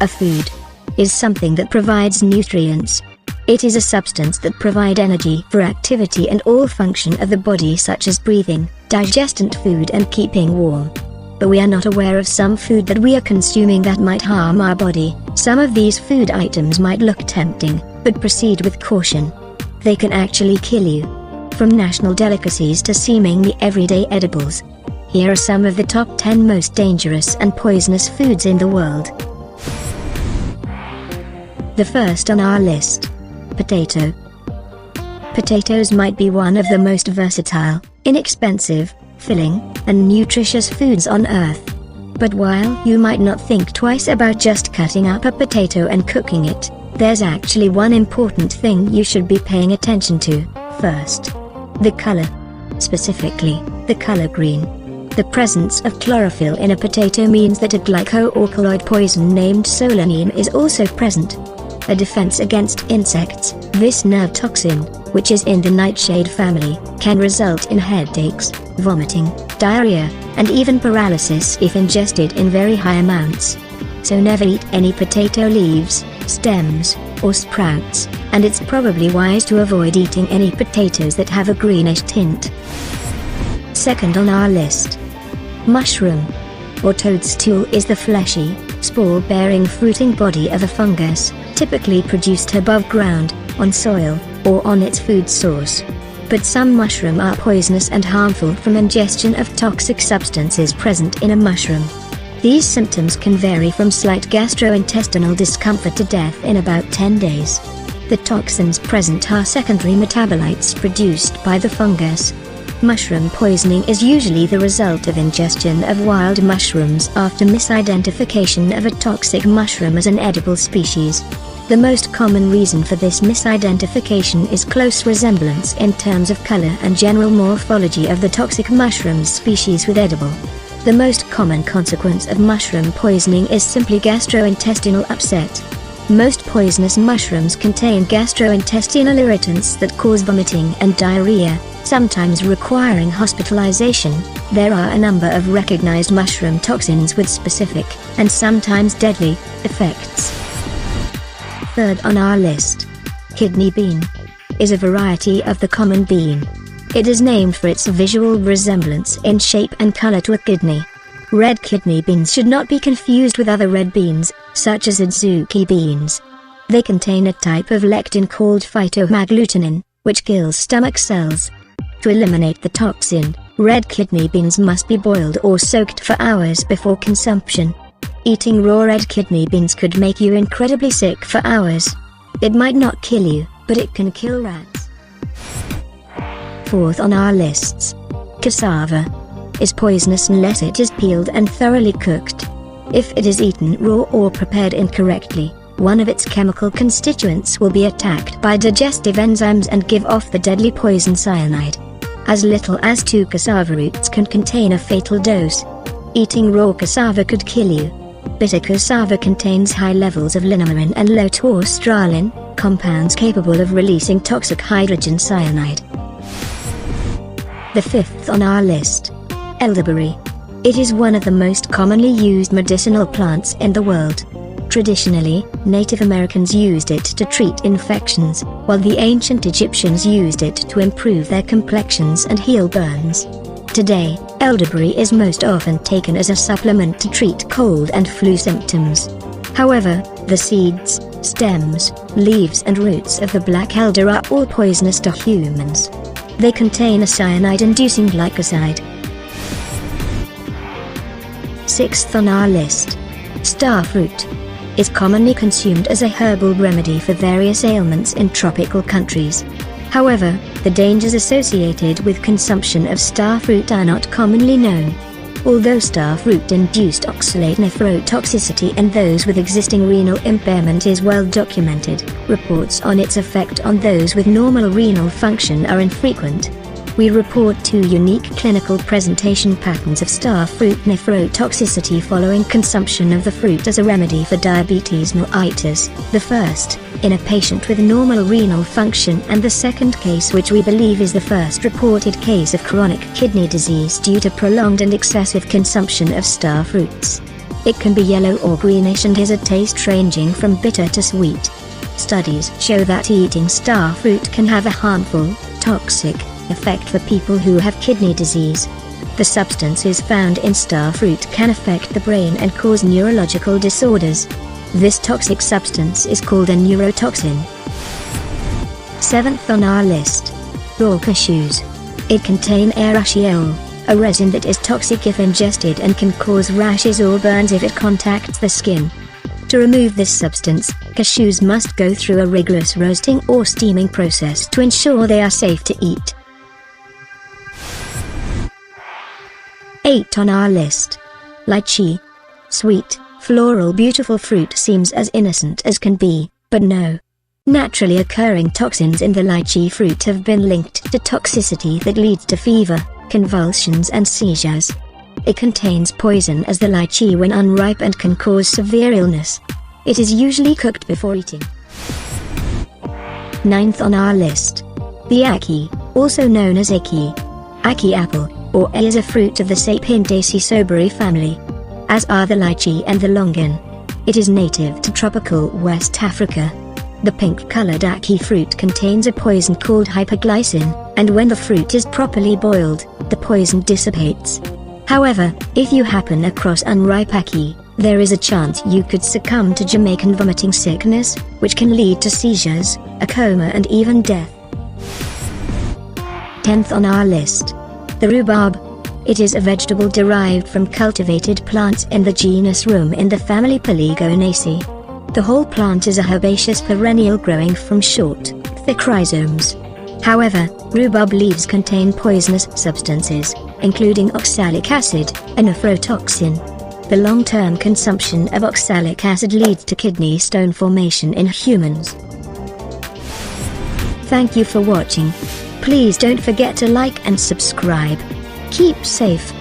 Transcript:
A food is something that provides nutrients. It is a substance that provides energy for activity and all function of the body, such as breathing, digesting food and keeping warm. But we are not aware of some food that we are consuming that might harm our body. Some of these food items might look tempting, but proceed with caution. They can actually kill you. From national delicacies to seemingly everyday edibles. Here are some of the top 10 most dangerous and poisonous foods in the world. The first on our list. Potato. Potatoes might be one of the most versatile, inexpensive, filling, and nutritious foods on earth. But while you might not think twice about just cutting up a potato and cooking it, there's actually one important thing you should be paying attention to. First, the color. Specifically, the color green. The presence of chlorophyll in a potato means that a glycoalkaloid poison named solanine is also present. A defense against insects. This nerve toxin, which is in the nightshade family, can result in headaches, vomiting, diarrhea, and even paralysis if ingested in very high amounts. So never eat any potato leaves, stems, or sprouts, and it's probably wise to avoid eating any potatoes that have a greenish tint. Second on our list. Mushroom, or toadstool, is the fleshy, spore-bearing fruiting body of a fungus, typically produced above ground, on soil, or on its food source. But some mushrooms are poisonous and harmful from ingestion of toxic substances present in a mushroom. These symptoms can vary from slight gastrointestinal discomfort to death in about 10 days. The toxins present are secondary metabolites produced by the fungus. Mushroom poisoning is usually the result of ingestion of wild mushrooms after misidentification of a toxic mushroom as an edible species. The most common reason for this misidentification is close resemblance in terms of color and general morphology of the toxic mushroom species with edible. The most common consequence of mushroom poisoning is simply gastrointestinal upset. Most poisonous mushrooms contain gastrointestinal irritants that cause vomiting and diarrhea, sometimes requiring hospitalization. There are a number of recognized mushroom toxins with specific, and sometimes deadly, effects. Third on our list. Kidney bean is a variety of the common bean. It is named for its visual resemblance in shape and color to a kidney. Red kidney beans should not be confused with other red beans, such as adzuki beans. They contain a type of lectin called phytohemagglutinin, which kills stomach cells. To eliminate the toxin, red kidney beans must be boiled or soaked for hours before consumption. Eating raw red kidney beans could make you incredibly sick for hours. It might not kill you, but it can kill rats. Fourth on our lists. Cassava is poisonous unless it is peeled and thoroughly cooked. If it is eaten raw or prepared incorrectly, one of its chemical constituents will be attacked by digestive enzymes and give off the deadly poison cyanide. As little as 2 cassava roots can contain a fatal dose. Eating raw cassava could kill you. Bitter cassava contains high levels of linamarin and low torstralin, compounds capable of releasing toxic hydrogen cyanide. The fifth on our list. Elderberry. It is one of the most commonly used medicinal plants in the world. Traditionally, Native Americans used it to treat infections, while the ancient Egyptians used it to improve their complexions and heal burns. Today, elderberry is most often taken as a supplement to treat cold and flu symptoms. However, the seeds, stems, leaves and roots of the black elder are all poisonous to humans. They contain a cyanide-inducing glycoside. Sixth on our list. Starfruit is commonly consumed as a herbal remedy for various ailments in tropical countries. However, the dangers associated with consumption of starfruit are not commonly known. Although starfruit-induced oxalate nephrotoxicity in those with existing renal impairment is well documented, reports on its effect on those with normal renal function are infrequent. We report 2 unique clinical presentation patterns of starfruit nephrotoxicity following consumption of the fruit as a remedy for diabetes mellitus, the first, in a patient with normal renal function, and the second case, which we believe is the first reported case of chronic kidney disease due to prolonged and excessive consumption of starfruits. It can be yellow or greenish and has a taste ranging from bitter to sweet. Studies show that eating starfruit can have a harmful, toxic effect for people who have kidney disease. The substances found in starfruit can affect the brain and cause neurological disorders. This toxic substance is called a neurotoxin. 7th on our list. Raw cashews. It contains urushiol, a resin that is toxic if ingested and can cause rashes or burns if it contacts the skin. To remove this substance, cashews must go through a rigorous roasting or steaming process to ensure they are safe to eat. 8 on our list. Lychee. Sweet, floral, beautiful fruit seems as innocent as can be, but no. Naturally occurring toxins in the lychee fruit have been linked to toxicity that leads to fever, convulsions and seizures. It contains poison as the lychee when unripe and can cause severe illness. It is usually cooked before eating. 9th on our list. The ackee, also known as ackee. Ackee apple, or A, is a fruit of the Sapindaceae soberi family. As are the lychee and the longan. It is native to tropical West Africa. The pink-colored ackee fruit contains a poison called hyperglycin, and when the fruit is properly boiled, the poison dissipates. However, if you happen across unripe ackee, there is a chance you could succumb to Jamaican vomiting sickness, which can lead to seizures, a coma and even death. 10th on our list. The rhubarb. It is a vegetable derived from cultivated plants in the genus Rheum in the family Polygonaceae. The whole plant is a herbaceous perennial growing from short, thick rhizomes. However, rhubarb leaves contain poisonous substances, including oxalic acid, a nephrotoxin. The long-term consumption of oxalic acid leads to kidney stone formation in humans. Thank you for watching. Please don't forget to like and subscribe. Keep safe.